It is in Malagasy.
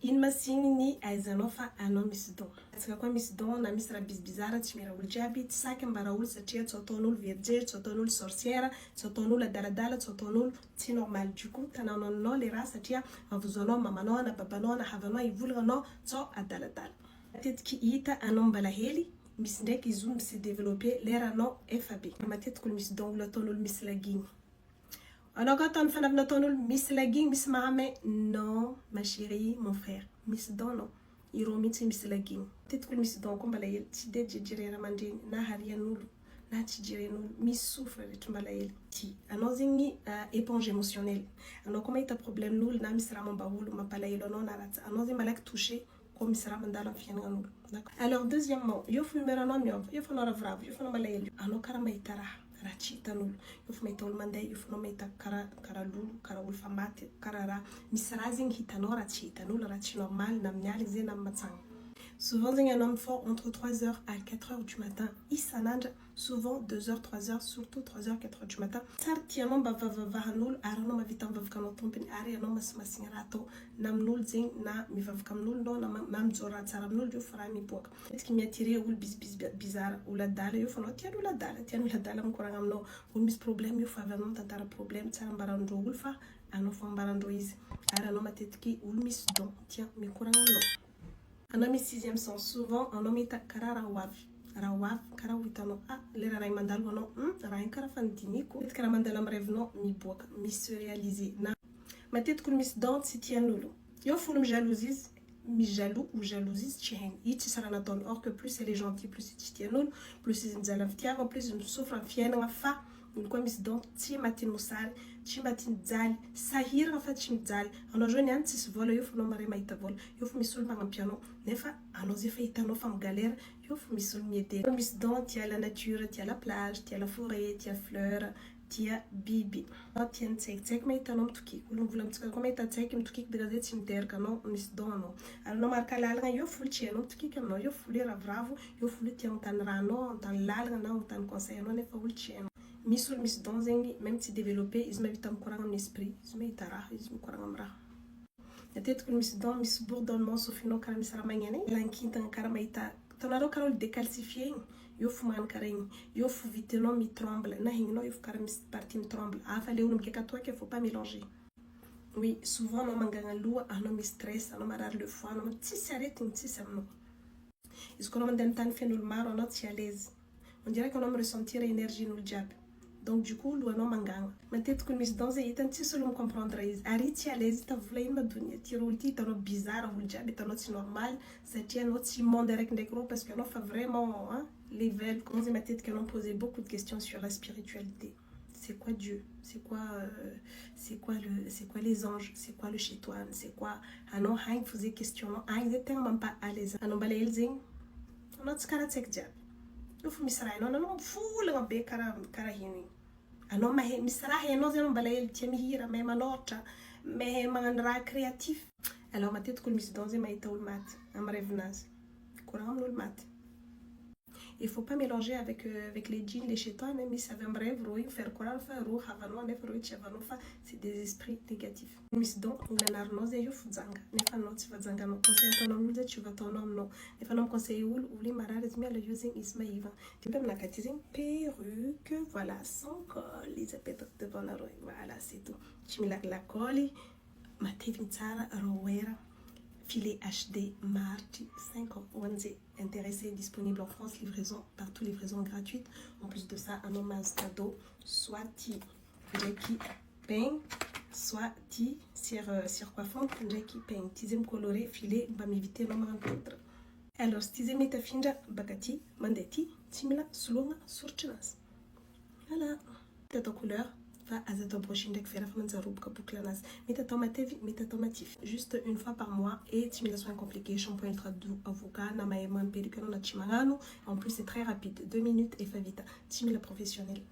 ino masigny ny ahaizanao fa anao misy don. Atsika koa misy don na misy raha bizibizara tsy mira olo jiaby, tsy saky ambara olo satria tsy ataon'olo verger, tsy ataon'olo sorcière, tsy ataon'olo adaladala, tsy ataon'olo tsy normal. Du coup tananao le raha satria avozanao mamanao na babanao na havanao ivolagnanao tsao adaladala. Matetiky hita anao mbala hely, misy ndraiky izy io misy développer leranao efa be. Matetiky olo misy don olo ataon'olo misy lagigny. Anao ka ataony fanavina ataon'olo misy lagigny, misy mahamay. Non, ma chérie, mon frère. Misy don non. Ireo mihitsy misy lagigny. Matetiky olo misy don koa mbala hely tsy de jejerera mandreny na harian'olo na tsy jeren'olo, misy souffre rehetra mbala hely. Ty anao zegny éponge émotionnelle. Anao koa mahita problème n'olo na misy raha momba olo mampalahelo anao na raha anao zegny malaky touché comme misy raha mandalo amin'ny fiainagnan'olo. D'accord. Alors deuxièmement, io fo numéro anao miova, io fo anao ravoravo, io fo anao malahelo. Anao karaha mahita raha tsy hitan'olo. Io fo mahita olo mandeha, io fo anao mahita karaha lolo, karaha olo fa maty, karaha raha misy raha zegny hitanao raha tsy hitan'olo, raha tsy normal na amin'ny aligny zegny na amin'ny matsagna. Souvent zegny anao mifort entre 3h à 4h du matin isan'andro, souvent 2h 3h, surtout 3h 4h du matin. Tsara tianao mba vavavahan'olo ary anao mavita mivavaka anao tompony ary anao masimasigny raha atao na amin'olo zegny na mivavaka amin'olo na mijoro raha tsara amin'olo, io fa raha miboaka. Matetiky miattiré olo bizara, olo adala, io fa anao tian'olo adala mikoragna aminao. Olo misy problème io fa avy anao tantara problème tsara ambarandreo olo fa anao fa ambarandreo izy. Ary anao matetiky olo misy don tia mikoragna aminao. Anao misy sixième sens, souvent anao mahita karaha raha hoavy karaha hitanao lera raha mandalo anao raha iny karaha fanidiniko, matetiky raha mandalo amin'ny rêvenao miboaka, misy réaliser. Na matetiky olo misy don tsy tian'olo, io folo mijalouse izy, mijaloux ou jalouse izy tsy hainy, io tsy sara nataony. Or que plus elle est gentille, plus tsy tian'olo, plus izy mijaly amin'ny fitiavana, plus izy misofra amin'ny fiainana. Fa olo koa misy don tsy mahatigny mosary, tsy mahatigny mijaly, sahirana fa tsy mijaly. Anao zao niany tsisy vola, io fo anao maray mahita vola, io fo misy olo magnampy anao nefa anao zay fa hitanao fa migalera, io fo misy olo miaider. Misy don tia la nature, tia la plage, tia la forêt, tia fleur, tia biby. Anao tia mitsaikitsaika mahita anao mitokiky, olo mivola amintsika koa mahita tsaiky mitokiky dia zay tsy miteraka anao, misy don anao. Ary anao maraka lalagna, io folo tsy hainao mitokiky aminao, io folo ravoravo, io folo tia mitany raha anao, mitany lalagna na mitany conseil anao nefa olo tsy hainao. Misy olo misy don zegny même tsy développé, izy mahita mikoragna amin'ny esprit, izy mahita raha, izy mikoragna amin'ny raha. Matetiky olo misy don misy bourdonnement sofinao karaha misy raha magneno lankintagna karaha mahita hitanareo karaha olo décalcifié igny, io fo magnano karaha igny, io fo vitinao mitremble na igninao io fo karaha misy partie mitremble. Fa le olo mikeka toaka faut pas mélanger. Oui, souvent anao mangagna loha, anao misy stress, anao marary le foie, anao tsisy aretigny tsisy aminao. Izy koa anao mandeha amin'ny tany fen'olo maro, anao tsy à l'aise, on dirait que anao miressentir énergie n'olo jiaby. Donc du coup olo anao mangagna. Matetiky olo misy don zay hitany tsisy olo micomprendre izy, ary tsy à l'aise, ita vola ino madonia ty olo ty, hitanao bizarre olo jiaby, hitanao tsy normal satria anao tsy monde araiky ndraiky rô parce que anao fa vraiment level. Comment dire, matetiky anao poser beaucoup de questions sur la spiritualité. C'est quoi Dieu? C'est quoi les anges? C'est quoi le chétoine? C'est quoi? Anao haigny poser question, haigny zay tegna mampa à l'aise. Anao mbala hely zegny, anao tsy karaha tsaiky jiaby. Io fo misy raha anao mivolagna be karaha ino igny. Anao mahay misy raha hainao zay anao mbala hely tia mihira, mahay manôratra, mahay magnano raha créatif. Alors matetiky olo misy don zay mahita olo maty amin'ny rêvenazy, koragna amin'olo maty. Il faut pas mélanger avec les djinns, les chétans, misy avy amin'ny rêve, rô faire croire fa rô havanao nefa rô tsy havanao fa c'est des esprits négatifs. Misy don gn'anarinao zay io fo janga, nefa anao tsy voajanganao. Conseil ataonao amin'olo zay tsy voataonao aminao. Nefa anao miconseille olo io marary izy miala io zegny izy mahiva. Ty aminakahy ty zegny perruque, voilà, sans col, izy apetaka devant nareo. Voilà, c'est tout. Tsy mila lacoly, matevigny tsara, rowera. Filet HD Marty 5 ans. ONZ intéressé, disponible en France, livraison partout, livraison gratuite. En plus de ça, un homme cadeau, soit ti Jackie Peng, soit ti sur coiffante Jackie Peng. Tizem coloré, filet, va m'éviter l'homme rencontre. Alors, si tizem est finja, bagati, mandeti, timila, sulonga, surchinas. Voilà. Tête en couleur. Fa aza atao prochaine ndraiky vera fa manjaroboka boucle anazy mety atao matevy mety atao matify juste une fois par mois et tsy mila soin compliqué, shampoing ultra doux avocat na mahay magnano perruque anao na tsy magnano. En plus c'est très rapide, 2 minutes efa vita, tsy mila professionnel.